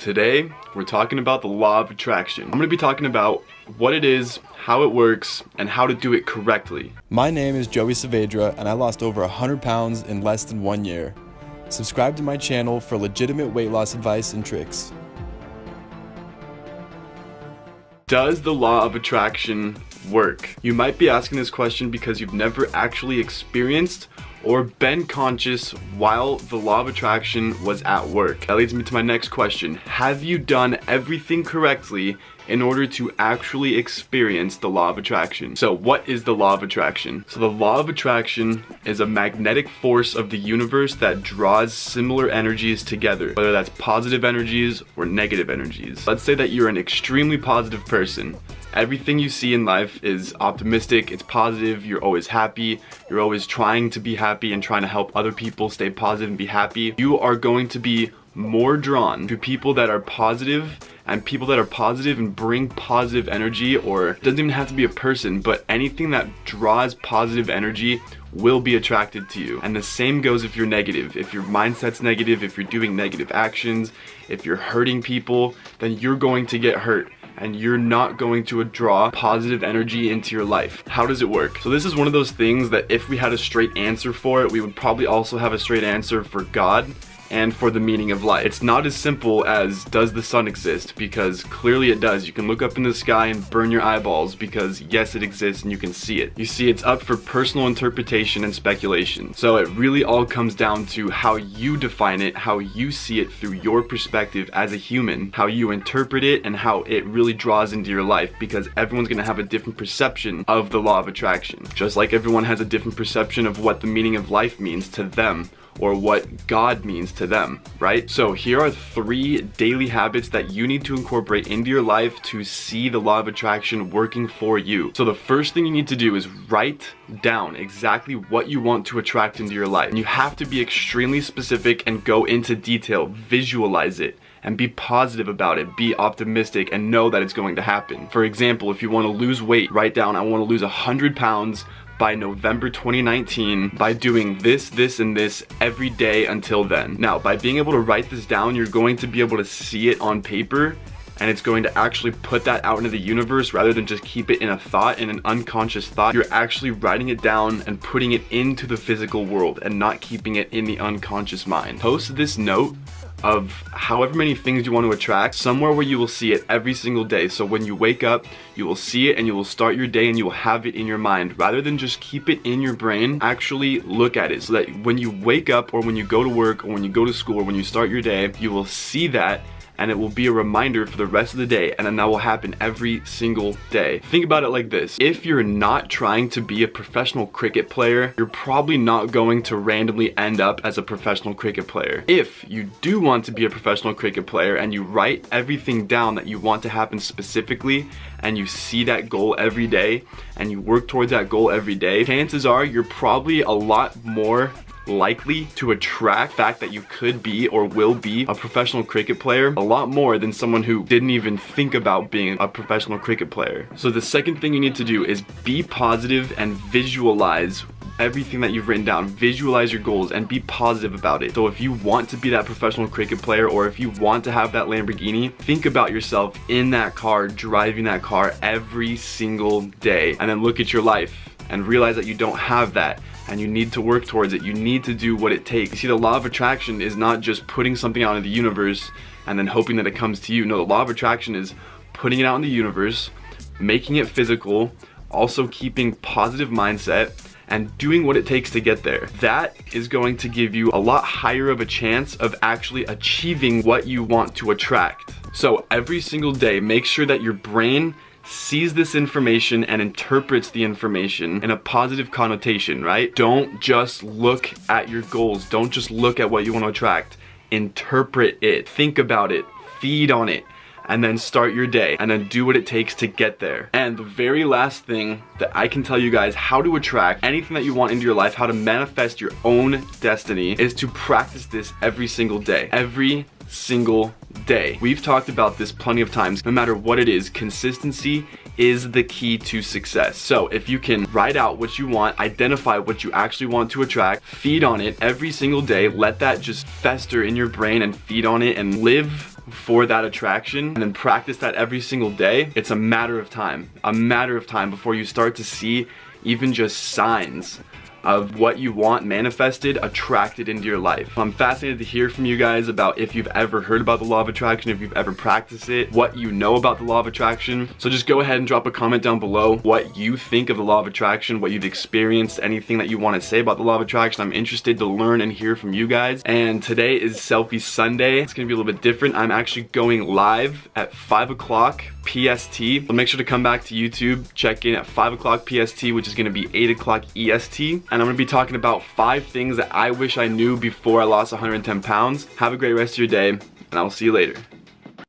Today, we're talking about the law of attraction. I'm going to be talking about what it is, how it works, and how to do it correctly. My name is Joey.Saavedra, and I lost over 100 pounds in less than 1 year. Subscribe to my channel for legitimate weight loss advice and tricks. Does the law of attraction work? You might be asking this question because you've never actually experienced or been conscious while the law of attraction was at work. That leads me to my next question. Have you done everything correctly in order to actually experience the law of attraction? So what is the law of attraction? So the law of attraction is a magnetic force of the universe that draws similar energies together, whether that's positive energies or negative energies. Let's say that you're an extremely positive person. Everything you see in life is optimistic, it's positive, you're always happy, you're always trying to be happy and trying to help other people stay positive and be happy. You are going to be more drawn to people that are positive and bring positive energy, or it doesn't even have to be a person, but anything that draws positive energy will be attracted to you. And the same goes if you're negative. If your mindset's negative, if you're doing negative actions, if you're hurting people, then you're going to get hurt and you're not going to draw positive energy into your life. How does it work? So this is one of those things that if we had a straight answer for it, we would probably also have a straight answer for God and for the meaning of life. It's not as simple as, does the sun exist? Because clearly it does. You can look up in the sky and burn your eyeballs because yes, it exists and you can see it. You see, it's up for personal interpretation and speculation. So it really all comes down to how you define it, how you see it through your perspective as a human, how you interpret it, and how it really draws into your life, because everyone's gonna have a different perception of the law of attraction. Just like everyone has a different perception of what the meaning of life means to them, or what God means to them, right? So here are 3 daily habits that you need to incorporate into your life to see the law of attraction working for you. So the first thing you need to do is write down exactly what you want to attract into your life. And you have to be extremely specific and go into detail, visualize it, and be positive about it, be optimistic, and know that it's going to happen. For example, if you want to lose weight, write down, I want to lose 100 pounds by November 2019 by doing this, this, and this every day until then. Now, by being able to write this down, you're going to be able to see it on paper, and it's going to actually put that out into the universe rather than just keep it in a thought, in an unconscious thought. You're actually writing it down and putting it into the physical world and not keeping it in the unconscious mind. Post this note of however many things you want to attract somewhere where you will see it every single day. So when you wake up, you will see it and you will start your day and you will have it in your mind. Rather than just keep it in your brain, actually look at it so that when you wake up or when you go to work or when you go to school or when you start your day, you will see that and it will be a reminder for the rest of the day, and then that will happen every single day. Think about it like this. If you're not trying to be a professional cricket player, you're probably not going to randomly end up as a professional cricket player. If you do want to be a professional cricket player and you write everything down that you want to happen specifically, and you see that goal every day, and you work towards that goal every day, chances are you're probably a lot more likely to attract the fact that you could be or will be a professional cricket player a lot more than someone who didn't even think about being a professional cricket player. So the second thing you need to do is be positive and visualize everything that you've written down. Visualize your goals and be positive about it. So if you want to be that professional cricket player, or if you want to have that Lamborghini, think about yourself in that car, driving that car every single day, and then look at your life and realize that you don't have that. And you need to work towards it. You need to do what it takes. You see, the law of attraction is not just putting something out in the universe and then hoping that it comes to you. No, the law of attraction is putting it out in the universe, making it physical, also keeping positive mindset, and doing what it takes to get there. That is going to give you a lot higher of a chance of actually achieving what you want to attract. So every single day, make sure that your brain sees this information and interprets the information in a positive connotation, right? Don't just look at your goals. Don't just look at what you want to attract. Interpret it. Think about it. Feed on it. And then start your day. And then do what it takes to get there. And the very last thing that I can tell you guys how to attract anything that you want into your life, how to manifest your own destiny, is to practice this every single day. Every single day. We've talked about this plenty of times. No matter what it is, consistency is the key to success. So if you can write out what you want, identify what you actually want to attract, feed on it every single day, let that just fester in your brain and feed on it and live for that attraction and then practice that every single day, it's a matter of time before you start to see even just signs of what you want manifested, attracted into your life. I'm fascinated to hear from you guys about if you've ever heard about the law of attraction, if you've ever practiced it, what you know about the law of attraction. So just go ahead and drop a comment down below what you think of the law of attraction, what you've experienced, anything that you want to say about the law of attraction. I'm interested to learn and hear from you guys. And today is Selfie Sunday. It's gonna be a little bit different. I'm actually going live at 5 o'clock PST. So make sure to come back to YouTube, check in at 5 o'clock PST, which is gonna be 8 o'clock EST. And I'm gonna be talking about 5 things that I wish I knew before I lost 110 pounds. Have a great rest of your day, and I will see you later.